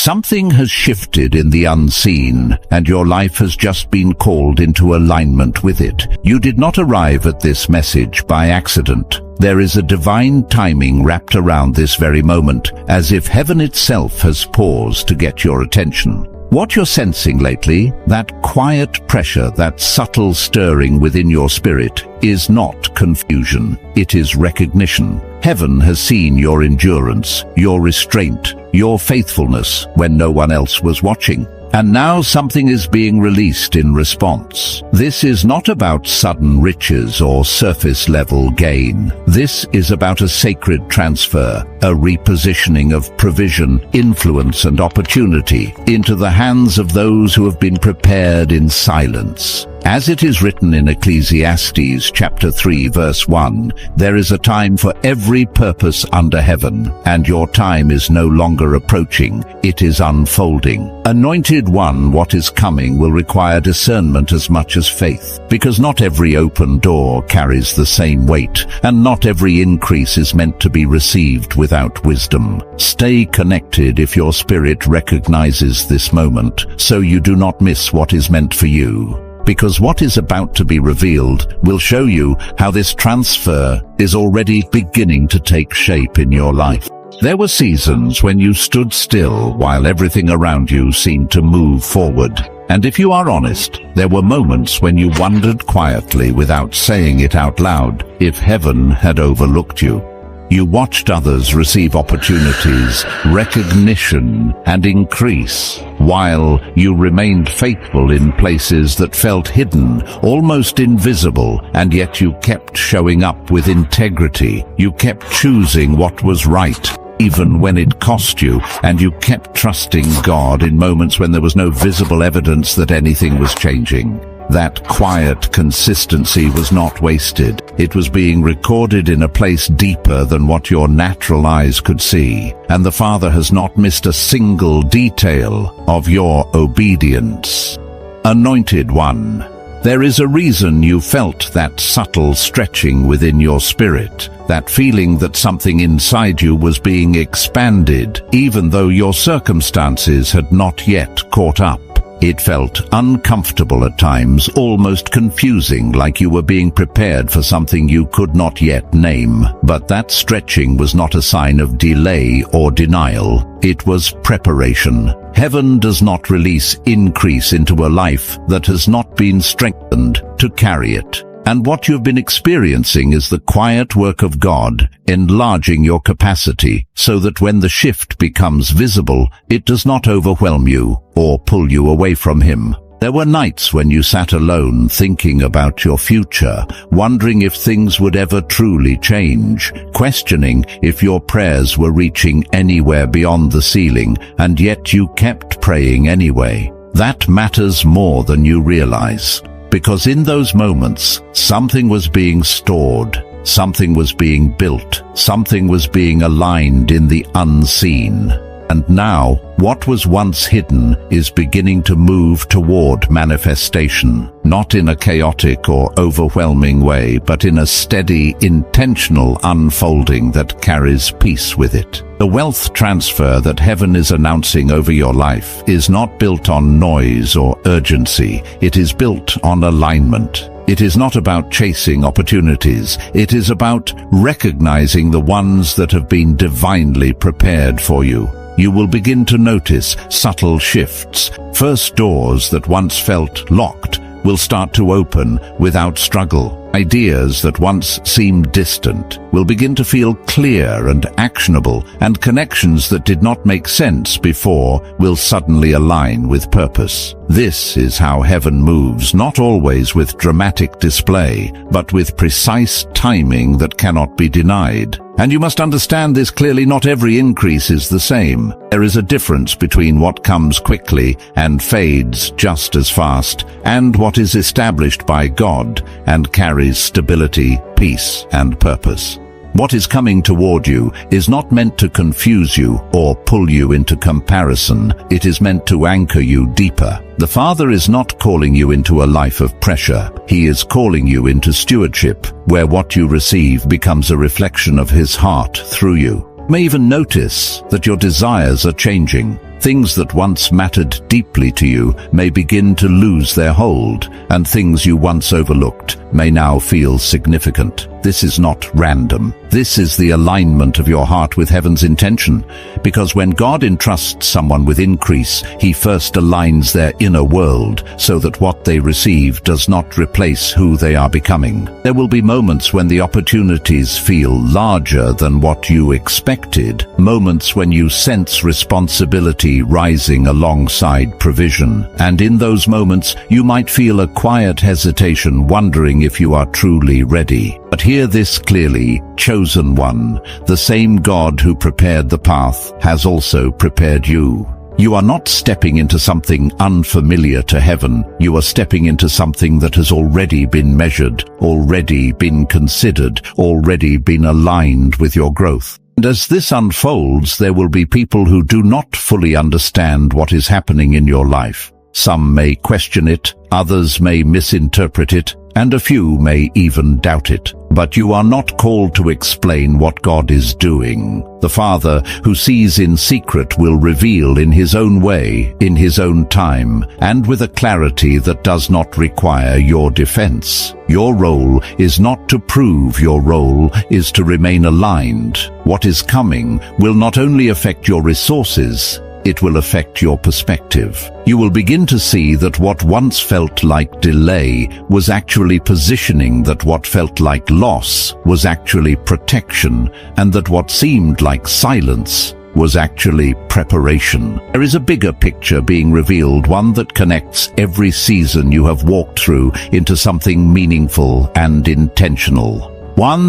Something has shifted in the unseen, and your life has just been called into alignment with it. You did not arrive at this message by accident. There is a divine timing wrapped around this very moment, as if heaven itself has paused to get your attention. What you're sensing lately, that quiet pressure, that subtle stirring within your spirit, is not confusion. It is recognition. Heaven has seen your endurance, your restraint, your faithfulness when no one else was watching. And now something is being released in response. This is not about sudden riches or surface-level gain. This is about a sacred transfer, a repositioning of provision, influence and opportunity into the hands of those who have been prepared in silence. As it is written in Ecclesiastes chapter 3 verse 1, there is a time for every purpose under heaven, and your time is no longer approaching, it is unfolding. Anointed one, what is coming will require discernment as much as faith, because not every open door carries the same weight, and not every increase is meant to be received without wisdom. Stay connected if your spirit recognizes this moment, so you do not miss what is meant for you. Because what is about to be revealed will show you how this transfer is already beginning to take shape in your life. There were seasons when you stood still while everything around you seemed to move forward. And if you are honest, there were moments when you wondered quietly without saying it out loud if heaven had overlooked you. You watched others receive opportunities, recognition, and increase, while you remained faithful in places that felt hidden, almost invisible, and yet you kept showing up with integrity. You kept choosing what was right, even when it cost you, and you kept trusting God in moments when there was no visible evidence that anything was changing. That quiet consistency was not wasted. It was being recorded in a place deeper than what your natural eyes could see. And the Father has not missed a single detail of your obedience. Anointed one, there is a reason you felt that subtle stretching within your spirit, that feeling that something inside you was being expanded, even though your circumstances had not yet caught up. It felt uncomfortable at times, almost confusing, like you were being prepared for something you could not yet name. But that stretching was not a sign of delay or denial. It was preparation. Heaven does not release increase into a life that has not been strengthened to carry it. And what you've been experiencing is the quiet work of God, enlarging your capacity so that when the shift becomes visible, it does not overwhelm you or pull you away from Him. There were nights when you sat alone thinking about your future, wondering if things would ever truly change, questioning if your prayers were reaching anywhere beyond the ceiling, and yet you kept praying anyway. That matters more than you realize. Because in those moments, something was being stored, something was being built, something was being aligned in the unseen. And now, what was once hidden is beginning to move toward manifestation, not in a chaotic or overwhelming way, but in a steady, intentional unfolding that carries peace with it. The wealth transfer that heaven is announcing over your life is not built on noise or urgency. It is built on alignment. It is not about chasing opportunities. It is about recognizing the ones that have been divinely prepared for you. You will begin to notice subtle shifts. First, doors that once felt locked will start to open without struggle. Ideas that once seemed distant will begin to feel clear and actionable, and connections that did not make sense before will suddenly align with purpose. This is how heaven moves, not always with dramatic display, but with precise timing that cannot be denied. And you must understand this clearly. Not every increase is the same. There is a difference between what comes quickly and fades just as fast, and what is established by God and carries stability, peace, and purpose. What is coming toward you is not meant to confuse you or pull you into comparison. It is meant to anchor you deeper. The Father is not calling you into a life of pressure. He is calling you into stewardship, where what you receive becomes a reflection of His heart through you. You may even notice that your desires are changing. Things that once mattered deeply to you may begin to lose their hold, and things you once overlooked may now feel significant. This is not random. This is the alignment of your heart with heaven's intention, because when God entrusts someone with increase, he first aligns their inner world so that what they receive does not replace who they are becoming. There will be moments when the opportunities feel larger than what you expected, moments when you sense responsibility rising alongside provision, and in those moments you might feel a quiet hesitation, wondering if you are truly ready. But hear this clearly, chosen one, the same God who prepared the path has also prepared you. You are not stepping into something unfamiliar to heaven. You are stepping into something that has already been measured, already been considered, already been aligned with your growth. And as this unfolds, there will be people who do not fully understand what is happening in your life. Some may question it, others may misinterpret it, and a few may even doubt it. But you are not called to explain what God is doing. The Father, who sees in secret, will reveal in his own way, in his own time, and with a clarity that does not require your defense. Your role is not to prove, your role is to remain aligned. What is coming will not only affect your resources, it will affect your perspective. You will begin to see that what once felt like delay was actually positioning, that what felt like loss was actually protection, and that what seemed like silence was actually preparation. There is a bigger picture being revealed, one that connects every season you have walked through into something meaningful and intentional.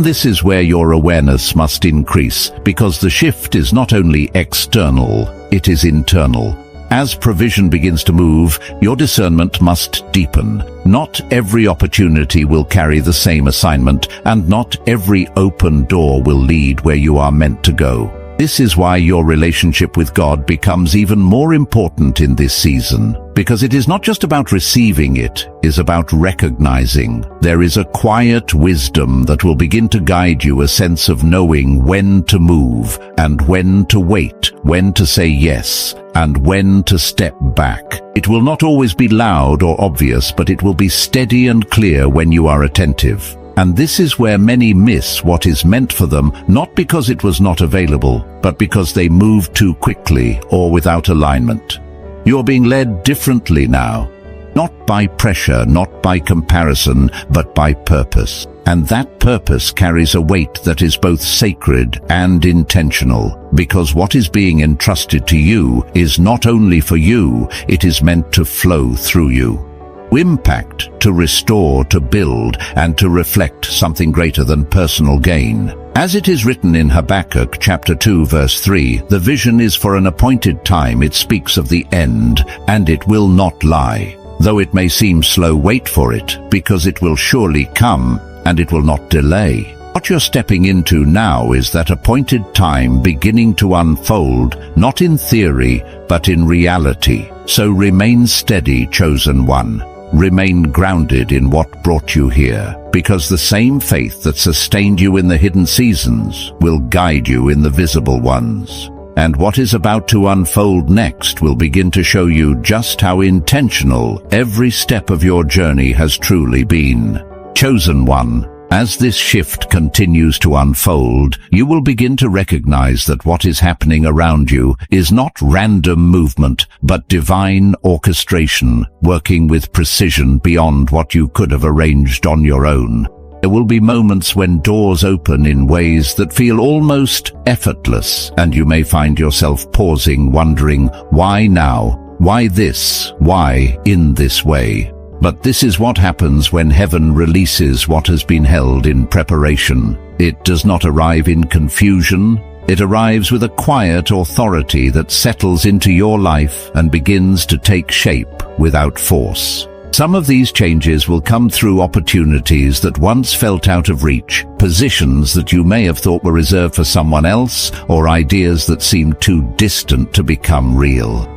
This is where your awareness must increase, because the shift is not only external, it is internal. As provision begins to move, your discernment must deepen. Not every opportunity will carry the same assignment, and not every open door will lead where you are meant to go. This is why your relationship with God becomes even more important in this season, because it is not just about receiving, it is about recognizing. There is a quiet wisdom that will begin to guide you, a sense of knowing when to move and when to wait, when to say yes and when to step back. It will not always be loud or obvious, but it will be steady and clear when you are attentive. And this is where many miss what is meant for them, not because it was not available, but because they moved too quickly or without alignment. You're being led differently now, not by pressure, not by comparison, but by purpose. And that purpose carries a weight that is both sacred and intentional, because what is being entrusted to you is not only for you, it is meant to flow through you. To impact, to restore, to build, and to reflect something greater than personal gain. As it is written in Habakkuk chapter 2 verse 3, the vision is for an appointed time, it speaks of the end, and it will not lie. Though it may seem slow, wait for it, because it will surely come, and it will not delay. What you're stepping into now is that appointed time beginning to unfold, not in theory, but in reality. So remain steady, chosen one. Remain grounded in what brought you here, because the same faith that sustained you in the hidden seasons will guide you in the visible ones. And what is about to unfold next will begin to show you just how intentional every step of your journey has truly been. Chosen one, as this shift continues to unfold, you will begin to recognize that what is happening around you is not random movement, but divine orchestration, working with precision beyond what you could have arranged on your own. There will be moments when doors open in ways that feel almost effortless, and you may find yourself pausing, wondering, why now? Why this? Why in this way? But this is what happens when heaven releases what has been held in preparation. It does not arrive in confusion. It arrives with a quiet authority that settles into your life and begins to take shape without force. Some of these changes will come through opportunities that once felt out of reach, positions that you may have thought were reserved for someone else, or ideas that seemed too distant to become real.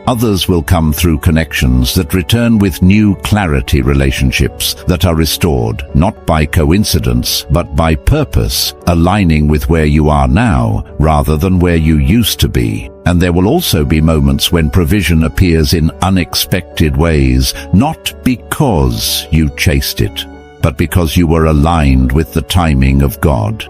Others will come through connections that return with new clarity, relationships that are restored, not by coincidence, but by purpose, aligning with where you are now, rather than where you used to be. And there will also be moments when provision appears in unexpected ways, not because you chased it, but because you were aligned with the timing of God.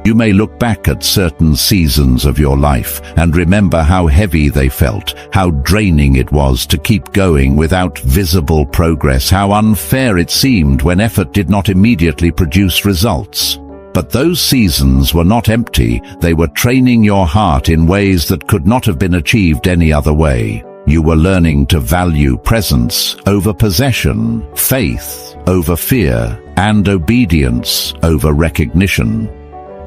You may look back at certain seasons of your life and remember how heavy they felt, how draining it was to keep going without visible progress, how unfair it seemed when effort did not immediately produce results. But those seasons were not empty. They were training your heart in ways that could not have been achieved any other way. You were learning to value presence over possession, faith over fear, and obedience over recognition.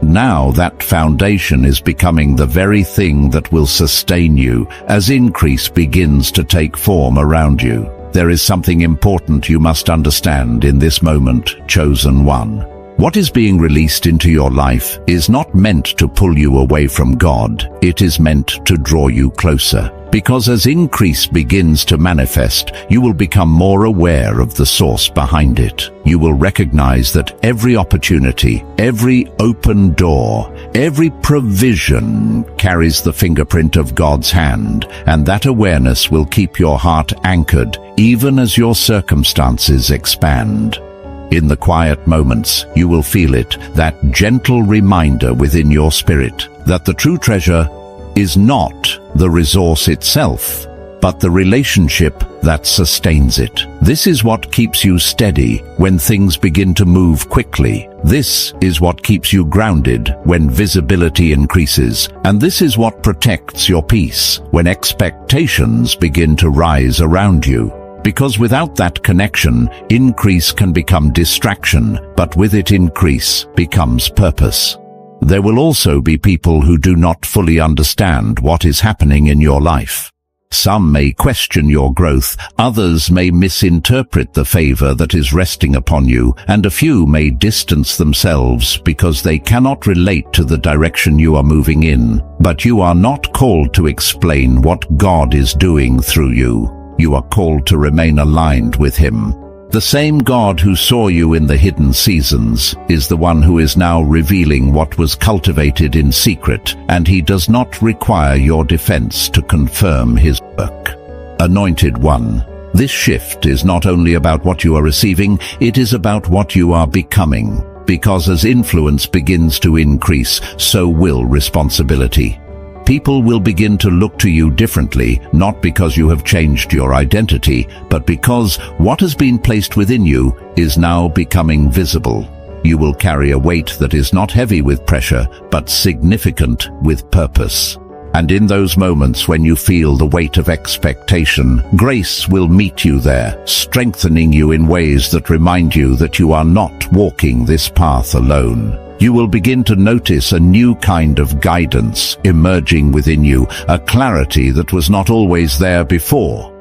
Now that foundation is becoming the very thing that will sustain you as increase begins to take form around you. There is something important you must understand in this moment, chosen one. What is being released into your life is not meant to pull you away from God. It is meant to draw you closer. Because as increase begins to manifest, you will become more aware of the source behind it. You will recognize that every opportunity, every open door, every provision carries the fingerprint of God's hand, and that awareness will keep your heart anchored even as your circumstances expand. In the quiet moments, you will feel it, that gentle reminder within your spirit that the true treasure is not the resource itself, but the relationship that sustains it. This is what keeps you steady when things begin to move quickly. This is what keeps you grounded when visibility increases. And this is what protects your peace when expectations begin to rise around you. Because without that connection, increase can become distraction, but with it, increase becomes purpose. There will also be people who do not fully understand what is happening in your life. Some may question your growth, others may misinterpret the favor that is resting upon you, and a few may distance themselves because they cannot relate to the direction you are moving in. But you are not called to explain what God is doing through you. You are called to remain aligned with Him. The same God who saw you in the hidden seasons is the one who is now revealing what was cultivated in secret, and He does not require your defense to confirm His work. Anointed One, this shift is not only about what you are receiving, it is about what you are becoming. Because as influence begins to increase, so will responsibility. People will begin to look to you differently, not because you have changed your identity, but because what has been placed within you is now becoming visible. You will carry a weight that is not heavy with pressure, but significant with purpose. And in those moments when you feel the weight of expectation, grace will meet you there, strengthening you in ways that remind you that you are not walking this path alone. You will begin to notice a new kind of guidance emerging within you, a clarity that was not always there before.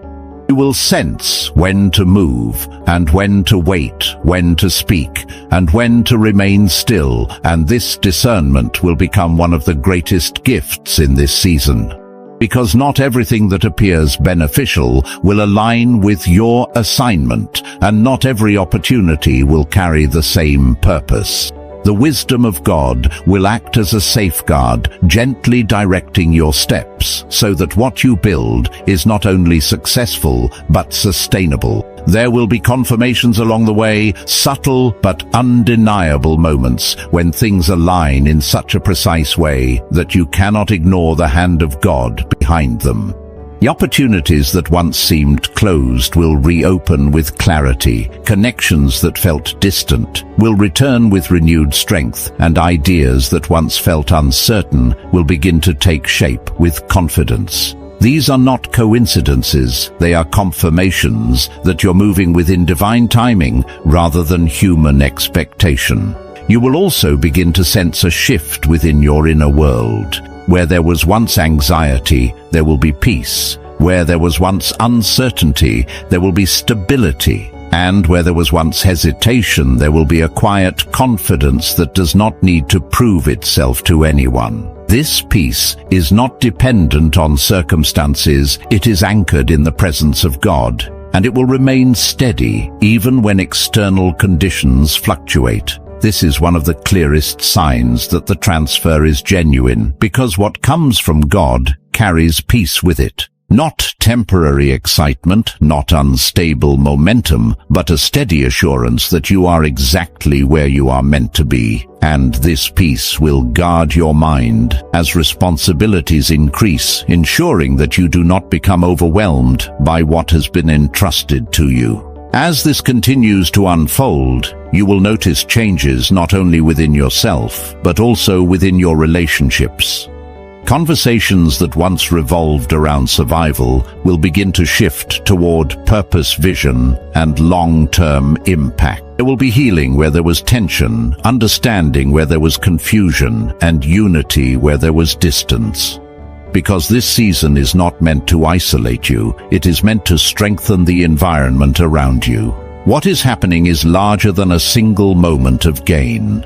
You will sense when to move, and when to wait, when to speak, and when to remain still, and this discernment will become one of the greatest gifts in this season. Because not everything that appears beneficial will align with your assignment, and not every opportunity will carry the same purpose. The wisdom of God will act as a safeguard, gently directing your steps, so that what you build is not only successful, but sustainable. There will be confirmations along the way, subtle but undeniable moments when things align in such a precise way that you cannot ignore the hand of God behind them. The opportunities that once seemed closed will reopen with clarity. Connections that felt distant will return with renewed strength, and ideas that once felt uncertain will begin to take shape with confidence. These are not coincidences, they are confirmations that you're moving within divine timing rather than human expectation. You will also begin to sense a shift within your inner world. Where there was once anxiety, there will be peace. Where there was once uncertainty, there will be stability. And where there was once hesitation, there will be a quiet confidence that does not need to prove itself to anyone. This peace is not dependent on circumstances, it is anchored in the presence of God, and it will remain steady even when external conditions fluctuate. This is one of the clearest signs that the transfer is genuine, because what comes from God carries peace with it. Not temporary excitement, not unstable momentum, but a steady assurance that you are exactly where you are meant to be. And this peace will guard your mind as responsibilities increase, ensuring that you do not become overwhelmed by what has been entrusted to you. As this continues to unfold, you will notice changes not only within yourself, but also within your relationships. Conversations that once revolved around survival will begin to shift toward purpose, vision, and long-term impact. There will be healing where there was tension, understanding where there was confusion, and unity where there was distance. Because this season is not meant to isolate you, it is meant to strengthen the environment around you. What is happening is larger than a single moment of gain.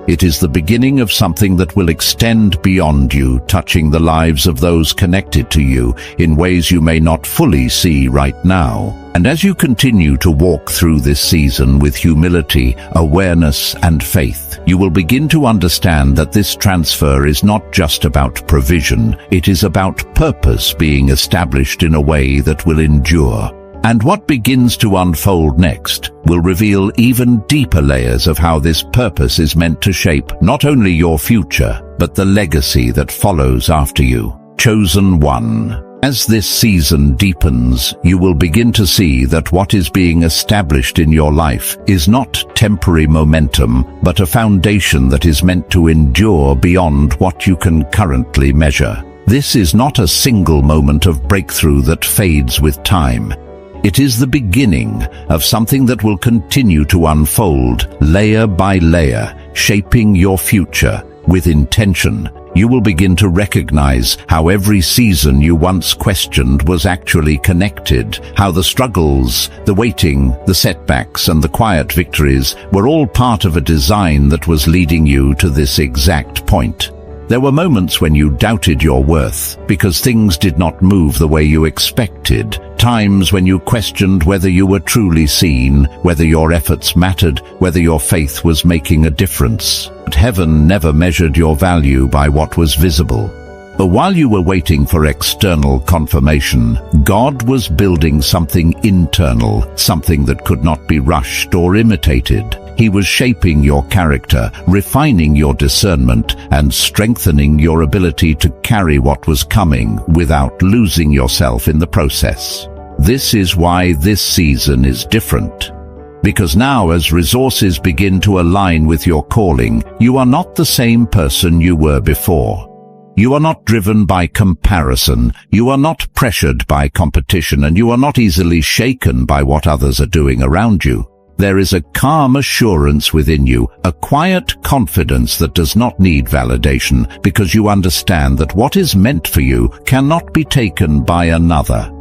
It is the beginning of something that will extend beyond you, touching the lives of those connected to you in ways you may not fully see right now. And as you continue to walk through this season with humility, awareness, and faith, you will begin to understand that this transfer is not just about provision, it is about purpose being established in a way that will endure. And what begins to unfold next will reveal even deeper layers of how this purpose is meant to shape not only your future, but the legacy that follows after you. Chosen one. As this season deepens, you will begin to see that what is being established in your life is not temporary momentum, but a foundation that is meant to endure beyond what you can currently measure. This is not a single moment of breakthrough that fades with time. It is the beginning of something that will continue to unfold layer by layer, shaping your future with intention. You will begin to recognize how every season you once questioned was actually connected, how the struggles, the waiting, the setbacks, and the quiet victories were all part of a design that was leading you to this exact point. There were moments when you doubted your worth because things did not move the way you expected, times when you questioned whether you were truly seen, whether your efforts mattered, whether your faith was making a difference. But heaven never measured your value by what was visible. But while you were waiting for external confirmation, God was building something internal, something that could not be rushed or imitated. He was shaping your character, refining your discernment, and strengthening your ability to carry what was coming without losing yourself in the process. This is why this season is different. Because now, as resources begin to align with your calling, you are not the same person you were before. You are not driven by comparison, you are not pressured by competition, and you are not easily shaken by what others are doing around you. There is a calm assurance within you, a quiet confidence that does not need validation, because you understand that what is meant for you cannot be taken by another.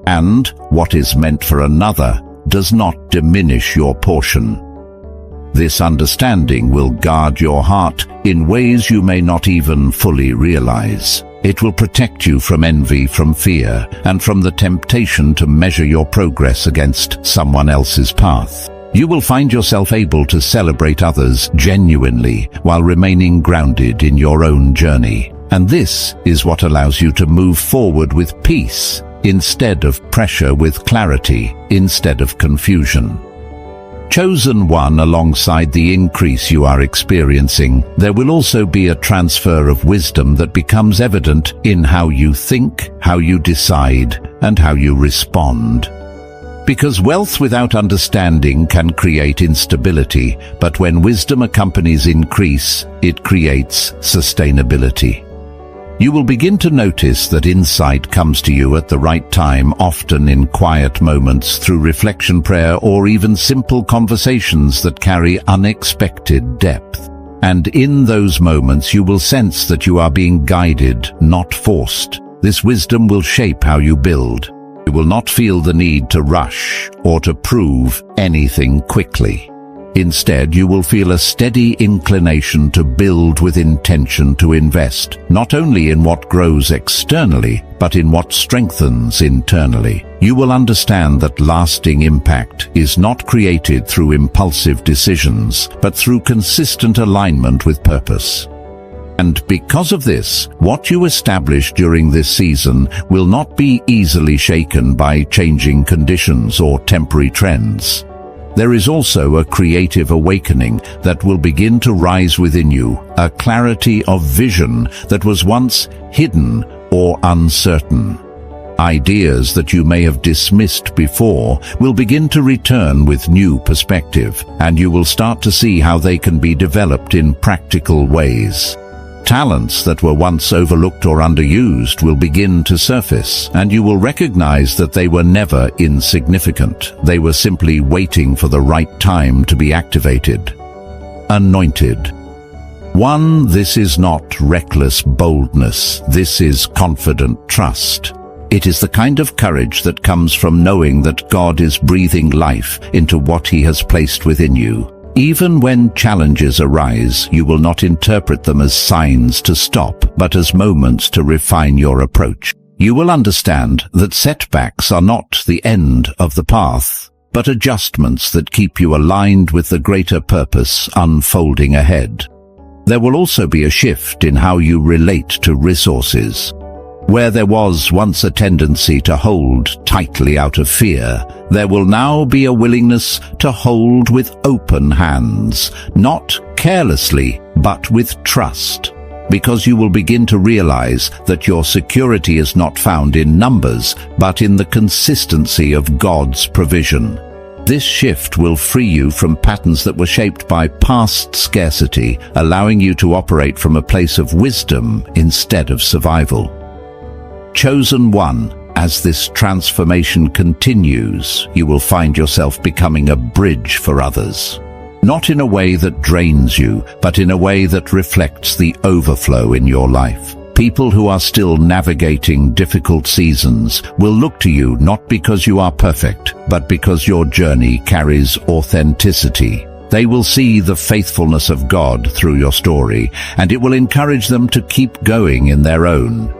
And what is meant for another does not diminish your portion. This understanding will guard your heart in ways you may not even fully realize. It will protect you from envy, from fear, and from the temptation to measure your progress against someone else's path. You will find yourself able to celebrate others genuinely while remaining grounded in your own journey. And this is what allows you to move forward with peace instead of pressure, with clarity instead of confusion. Chosen one, alongside the increase you are experiencing, there will also be a transfer of wisdom that becomes evident in how you think, how you decide, and how you respond. Because wealth without understanding can create instability, but when wisdom accompanies increase, it creates sustainability. You will begin to notice that insight comes to you at the right time, often in quiet moments, through reflection, prayer, or even simple conversations that carry unexpected depth. And in those moments you will sense that you are being guided, not forced. This wisdom will shape how you build. You will not feel the need to rush or to prove anything quickly. Instead, you will feel a steady inclination to build with intention to invest, not only in what grows externally, but in what strengthens internally. You will understand that lasting impact is not created through impulsive decisions, but through consistent alignment with purpose. And because of this, what you establish during this season will not be easily shaken by changing conditions or temporary trends. There is also a creative awakening that will begin to rise within you, a clarity of vision that was once hidden or uncertain. Ideas that you may have dismissed before will begin to return with new perspective, and you will start to see how they can be developed in practical ways. Talents that were once overlooked or underused will begin to surface, and you will recognize that they were never insignificant. They were simply waiting for the right time to be activated. Anointed. 1. This is not reckless boldness. This is confident trust. It is the kind of courage that comes from knowing that God is breathing life into what He has placed within you. Even when challenges arise, you will not interpret them as signs to stop, but as moments to refine your approach. You will understand that setbacks are not the end of the path, but adjustments that keep you aligned with the greater purpose unfolding ahead. There will also be a shift in how you relate to resources. Where there was once a tendency to hold tightly out of fear, there will now be a willingness to hold with open hands, not carelessly, but with trust, because you will begin to realize that your security is not found in numbers, but in the consistency of God's provision. This shift will free you from patterns that were shaped by past scarcity, allowing you to operate from a place of wisdom instead of survival. Chosen one, as this transformation continues, you will find yourself becoming a bridge for others. Not in a way that drains you, but in a way that reflects the overflow in your life. People who are still navigating difficult seasons will look to you not because you are perfect, but because your journey carries authenticity. They will see the faithfulness of God through your story, and it will encourage them to keep going in their own.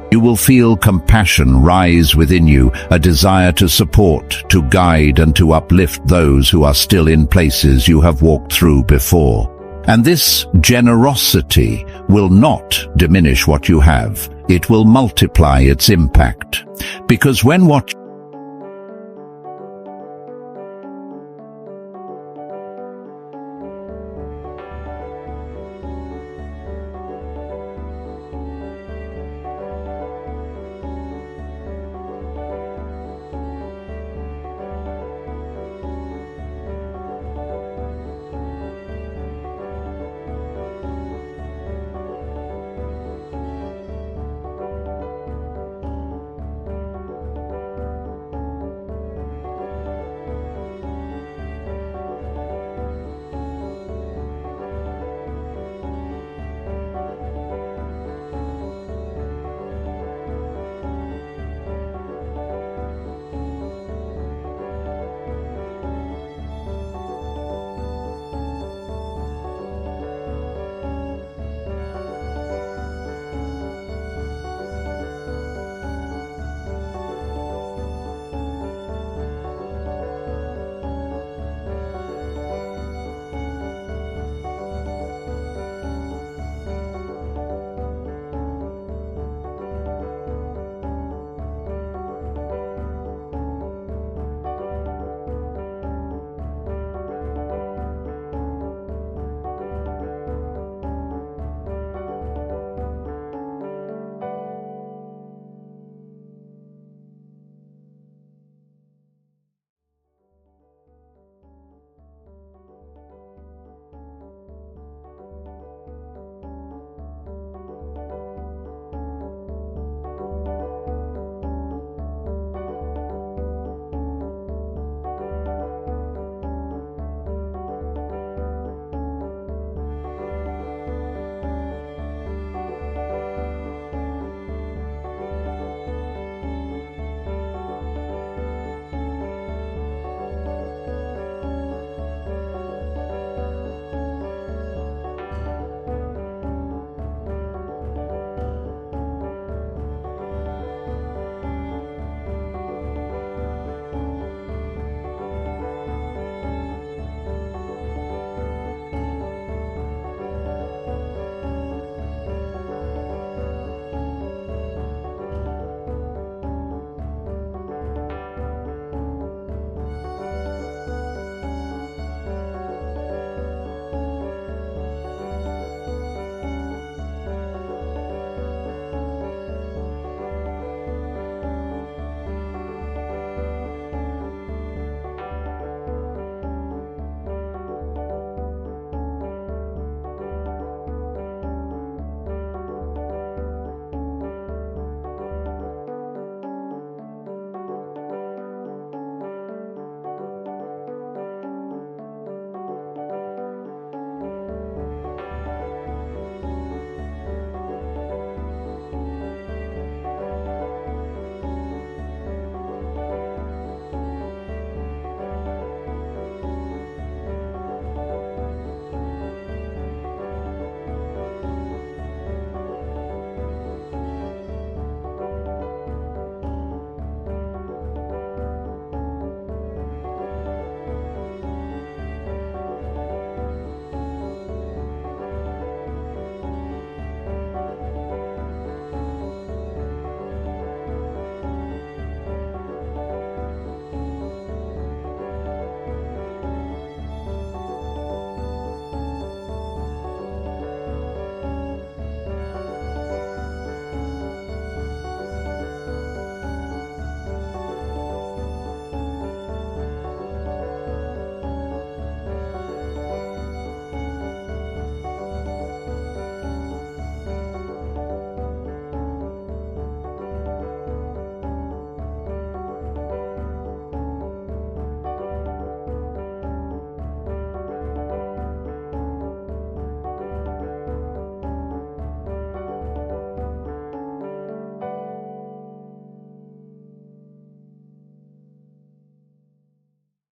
You will feel compassion rise within you, a desire to support, to guide, and to uplift those who are still in places you have walked through before. And this generosity will not diminish what you have. It will multiply its impact. Because when what